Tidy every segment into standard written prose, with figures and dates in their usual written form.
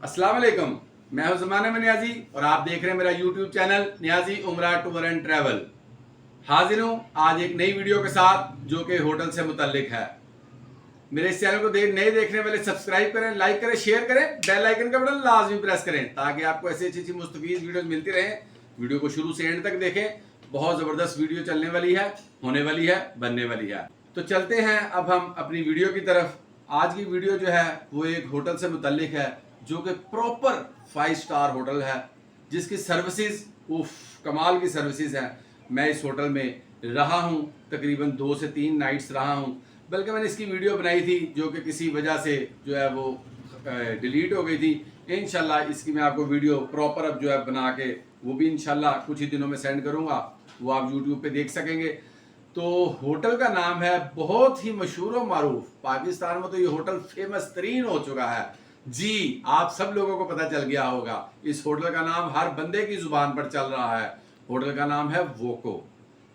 अस्सलाम वालेकुम। मैं हूं ज़माना में नियाजी और आप देख रहे हैं मेरा यूट्यूब चैनल नियाजी उमरा टूर एंड ट्रैवल। हाजिर हूं आज एक नई वीडियो के साथ जो कि होटल से मुतल्लिक है। मेरे इस चैनल को नए देखने वाले सब्सक्राइब करें, लाइक करें, शेयर करें, बेल आइकन का बटन लाजमी प्रेस करें ताकि आपको ऐसी अच्छी मुस्तफ़ीज़ वीडियोस मिलती रहें। वीडियो को शुरू से एंड तक देखें, बहुत ज़बरदस्त वीडियो चलने वाली है, होने वाली है, बनने वाली है। तो चलते हैं अब हम अपनी वीडियो की तरफ। आज की वीडियो जो है वो एक होटल से मुतल्लिक है जो कि प्रॉपर 5 स्टार होटल है, जिसकी सर्विसेज उफ कमाल की सर्विसेज हैं। मैं इस होटल में रहा हूं, तकरीबन 2 से 3 नाइट्स रहा हूं, बल्कि मैंने इसकी वीडियो बनाई थी जो कि किसी वजह से जो है वो डिलीट हो गई थी। इंशाल्लाह इसकी मैं आपको वीडियो प्रॉपर अब जो है बना के वो भी इंशाल्लाह कुछ ही दिनों में सेंड करूंगा, वो आप यूट्यूब पे देख सकेंगे। तो होटल का नाम है, बहुत ही मशहूर और मारूफ, पाकिस्तान में तो ये होटल फेमस तरीन हो चुका है जी। आप सब लोगों को पता चल गया होगा, इस होटल का नाम हर बंदे की जुबान पर चल रहा है। होटल का नाम है वोको।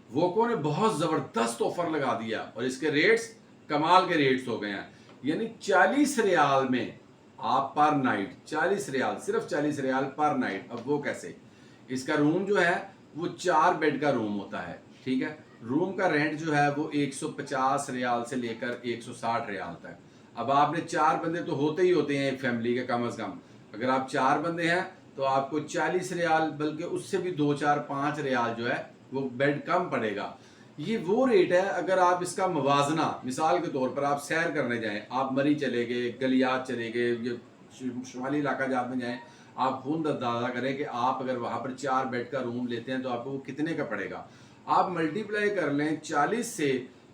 वोको ने बहुत जबरदस्त ऑफर लगा दिया और इसके रेट्स कमाल के रेट्स हो गए हैं। यानी 40 रियाल में आप पर नाइट, 40 रियाल, सिर्फ 40 रियाल पर नाइट। अब वो कैसे? इसका रूम जो है वो 4 बेड का रूम होता है, ठीक है। रूम का रेंट जो है वो 150 रियाल से लेकर 160 रियाल तक। अब आपने 4 बंदे तो होते ही होते हैं एक फैमिली के, कम अज कम अगर आप 4 बंदे हैं तो आपको 40 रियाल, बल्कि उससे भी 2 4 5 रियाल जो है वो बेड कम पड़ेगा। ये वो रेट है। अगर आप इसका मुवाजना, मिसाल के तौर पर आप सैर करने जाएं, आप मरी चले गए, गलियात चले गए, ये शुमाली इलाका जहाँ में जाएं, आप खून अंदाजा करें कि आप अगर वहाँ पर 4 बेड का रूम लेते हैं तो आपको वो कितने का पड़ेगा। आप मल्टीप्लाई कर लें 40 से,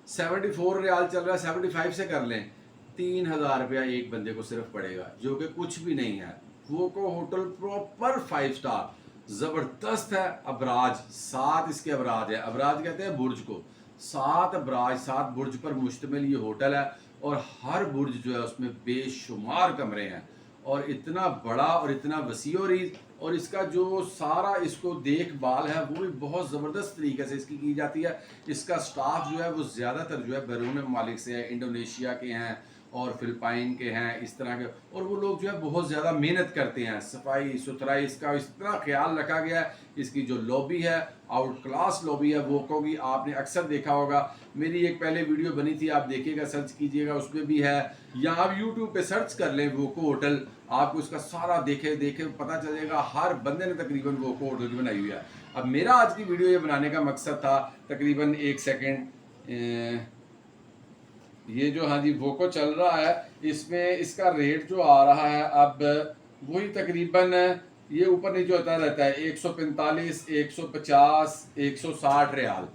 74 रियाल चल रहा है, 75 से कर लें, 3000 रुपया एक बंदे को सिर्फ पड़ेगा, जो कि कुछ भी नहीं है। वो को होटल प्रॉपर 5 स्टार जबरदस्त है। अबराज 7 इसके अबराज है, अबराज कहते हैं बुर्ज को। 7 अबराज, 7 बुर्ज पर मुश्तमिल ये होटल है और हर बुर्ज जो है उसमें बेशुमार कमरे हैं और इतना बड़ा और इतना वसी और इसका जो सारा इसको देखभाल है वो भी बहुत ज़बरदस्त तरीके से इसकी की जाती है। इसका स्टाफ जो है वो ज़्यादातर जो है बैरून ममालिक से है, इंडोनेशिया के हैं और फिलिपाइन के हैं, इस तरह के। और वो लोग जो है बहुत ज़्यादा मेहनत करते हैं, सफाई सुथराई इसका इतना ख्याल रखा गया है। इसकी जो लॉबी है आउट क्लास लॉबी है वो को आपने अक्सर देखा होगा। मेरी एक पहले वीडियो बनी थी, आप देखिएगा, सर्च कीजिएगा, उसमें भी है, या आप यूट्यूब पे सर्च कर लें वोको होटल, आपको इसका सारा देखे पता चलेगा। हर बंदे ने तकरीबन वोको होटल की बनाई हुई है। अब मेरा आज की वीडियो ये बनाने का मकसद था, तकरीबन 1 सेकेंड, ये जो, हाँ जी, वोको चल रहा है, इसमें इसका रेट जो आ रहा है अब वही तकरीबन ये ऊपर नीचे होता रहता है, 145, 150, 160 रियाल।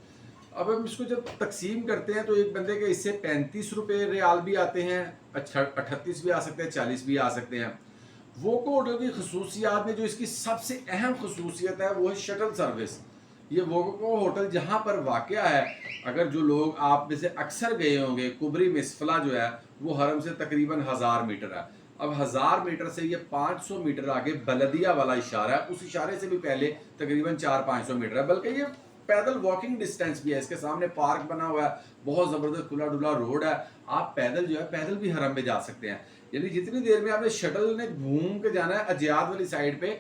अब हम इसको जब तकसीम करते हैं तो एक बंदे के इससे 35 रुपये रियाल भी आते हैं, 38 भी आ सकते हैं, 40 भी आ सकते हैं। वोको होटल की खसूसियात में जो इसकी सबसे अहम खसूसियत है वो है शटल सर्विस। ये वोको होटल जहाँ पर वाक़या है, अगर जो लोग आप में से अक्सर गए होंगे, कुबरी मिसफला जो है वो हरम से तकरीबन 1000 मीटर है। अब 1000 मीटर से ये 500 मीटर आगे बलदिया वाला इशारा है, उस इशारे से भी पहले तकरीबन 400-500 मीटर है, बल्कि ये पैदल वॉकिंग डिस्टेंस भी है। इसके सामने पार्क बना हुआ है, बहुत ज़बरदस्त खुला डुला रोड है, आप पैदल जो है पैदल भी हरम में जा सकते हैं। यानी जितनी देर में आपने शटल ने घूम के जाना है अजियाद वाली साइड पे,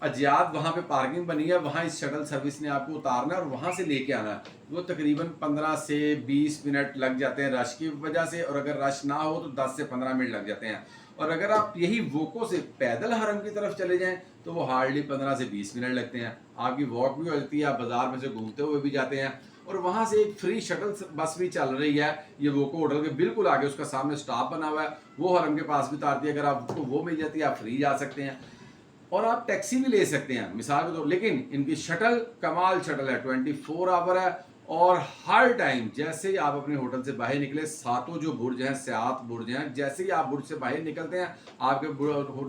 अजियाद वहाँ पे पार्किंग बनी है, वहाँ इस शटल सर्विस ने आपको उतारना है और वहाँ से लेके आना है। वो तकरीबन 15 से 20 मिनट लग जाते हैं रश की वजह से, और अगर रश ना हो तो 10 से 15 मिनट लग जाते हैं। और अगर आप यही वोको से पैदल हरम की तरफ चले जाएं तो वो हार्डली 15 से 20 मिनट लगते हैं। आपकी वॉक भी हो जाती है, आप बाजार में से घूमते हुए भी जाते हैं। और वहाँ से एक फ्री शटल बस भी चल रही है, ये वोको होटल के बिल्कुल आगे उसका सामने स्टॉप बना हुआ है, वो हरम के पास भी उतारती है। अगर आपको वो मिल जाती है आप फ्री जा सकते हैं और आप टैक्सी भी ले सकते हैं मिसाल के तौर। लेकिन इनकी शटल कमाल शटल है, 24 आवर है और हर टाइम जैसे ही आप अपने होटल से बाहर निकले, सातों जो बुर्ज हैं, 7 बुर्ज हैं, जैसे ही आप बुर्ज से बाहर निकलते हैं आपके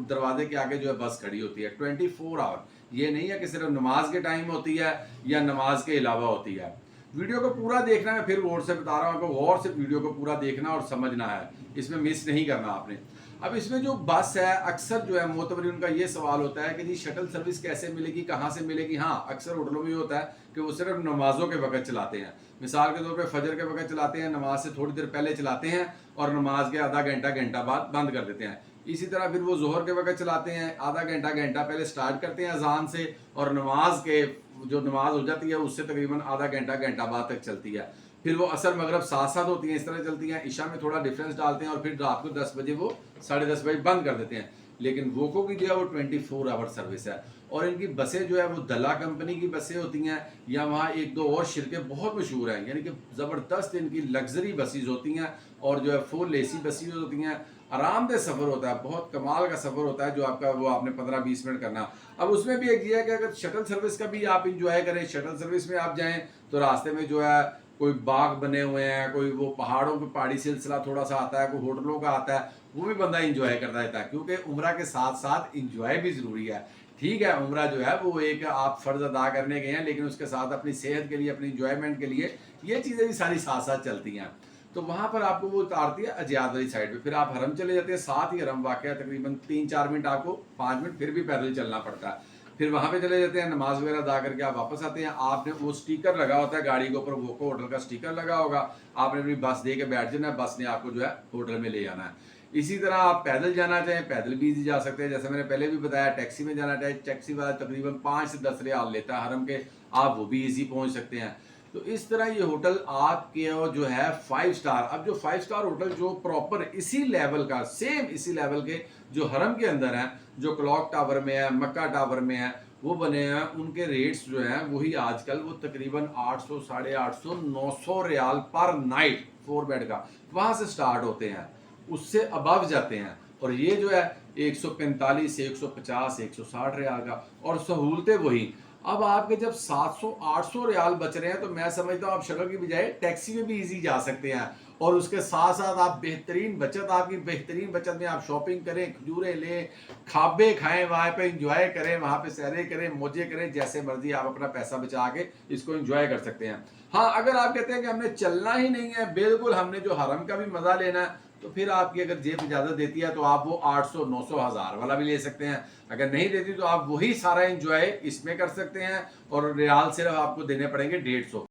दरवाजे के आगे जो है बस खड़ी होती है 24 आवर। ये नहीं है कि सिर्फ नमाज के टाइम होती है या नमाज के अलावा होती है। वीडियो को पूरा देखना, मैं फिर गौर से बता रहा हूँ आपको, गौर से वीडियो को पूरा देखना और समझना है, इसमें मिस नहीं करना आपने। अब इसमें जो बस है, अक्सर जो है मोतबरीन का ये सवाल होता है कि जी शटल सर्विस कैसे मिलेगी, कहाँ से मिलेगी। हाँ, अक्सर होटलों में ये होता है कि वो सिर्फ नमाजों के वक्त चलाते हैं, मिसाल के तौर पे फजर के वक्त चलाते हैं, नमाज से थोड़ी देर पहले चलाते हैं और नमाज के आधा घंटा घंटा बाद बंद कर देते हैं। इसी तरह फिर वो जोहर के वक्त चलाते हैं, आधा घंटा घंटा पहले स्टार्ट करते हैं अजान से, और नमाज के जो नमाज हो जाती है उससे तकरीबन आधा घंटा घंटा बाद तक चलती है। फिर वो असर मगरब साथ साथ होती हैं, इस तरह चलती हैं। इशा में थोड़ा डिफरेंस डालते हैं और फिर रात को 10 बजे वो 10:30 बजे बंद कर देते हैं। लेकिन वोको की जो है वो 24 आवर सर्विस है, और इनकी बसें जो है वो दला कंपनी की बसें होती हैं, या वहाँ एक दो और शिरकें बहुत मशहूर हैं, यानी कि ज़बरदस्त इनकी लग्जरी बसेज होती हैं, और जो है फुल एसी बसेज होती हैं। आरामदेह सफ़र होता है, बहुत कमाल का सफ़र होता है जो आपका वो आपने 15-20 मिनट करना। अब उसमें भी एक ये है कि अगर शटल सर्विस का भी आप इंजॉय करें, शटल सर्विस में आप जाएँ तो रास्ते में जो है कोई बाग बने हुए हैं, कोई वो पहाड़ों पे पहाड़ी सिलसिला थोड़ा सा आता है, कोई होटलों का आता है, वो भी बंदा इंजॉय करता रहता है, क्योंकि उम्रा के साथ साथ इंजॉय भी ज़रूरी है। ठीक है, उम्रा जो है वो एक आप फ़र्ज़ अदा करने गए हैं, लेकिन उसके साथ अपनी सेहत के लिए, अपनी इंजॉयमेंट के लिए ये चीज़ें भी सारी साथ साथ चलती हैं। तो वहाँ पर आपको वो उतारती है अजियाद वाली साइड पे, फिर आप हरम चले जाते हैं, साथ ही हरम वाक़ है, तकरीबन 3-4 मिनट, आपको 5 मिनट फिर भी पैदल चलना पड़ता है। फिर वहाँ पे चले जाते हैं, नमाज वगैरह अदा करके आप वापस आते हैं। आपने वो स्टिकर लगा होता है गाड़ी के ऊपर, वोको होटल का स्टिकर लगा होगा, आपने अपनी बस दे के बैठ जाना है, बस ने आपको जो है होटल में ले जाना है। इसी तरह आप पैदल जाना चाहें, पैदल भी इजी जा सकते हैं, जैसे मैंने पहले भी बताया। टैक्सी में जाना चाहे, टैक्सी वाला तकरीबन 5 से 10 रियाल लेता है हरम के, आप वो भी इजी पहुँच सकते हैं। तो इस तरह ये होटल आपके जो है 5 स्टार, अब जो 5 स्टार होटल जो प्रॉपर इसी लेवल का, सेम इसी लेवल के जो हरम के अंदर हैं, जो क्लॉक टावर में है, मक्का टावर में है, वो बने हैं, उनके रेट्स जो हैं वही आजकल वो तकरीबन 800, 850, 900 रियाल पर नाइट 4 बेड का वहाँ से स्टार्ट होते हैं, उससे अबव जाते हैं। और ये जो है 145, 150, 160 रियाल का, और सहूलतें वही। अब आपके जब 700-800 रियाल बच रहे हैं, तो मैं समझता हूँ आप शक्ल की बजाय टैक्सी में भी इजी जा सकते हैं, और उसके साथ साथ आप बेहतरीन बचत, आपकी बेहतरीन बचत में आप शॉपिंग करें, खजूरें लें, खाबे खाएं, वहाँ पे इंजॉय करें, वहाँ पे सैरें करें, मौजे करें, जैसे मर्जी आप अपना पैसा बचा के इसको इंजॉय कर सकते हैं। हाँ, अगर आप कहते हैं कि हमने चलना ही नहीं है, बिल्कुल हमने जो हरम का भी मज़ा लेना है, तो फिर आपकी अगर जेब इजाज़त देती है तो आप वो 800, 900, 1000 वाला भी ले सकते हैं। अगर नहीं देती तो आप वही सारा इंजॉय इसमें कर सकते हैं, और रियाल सिर्फ आपको देने पड़ेंगे 150।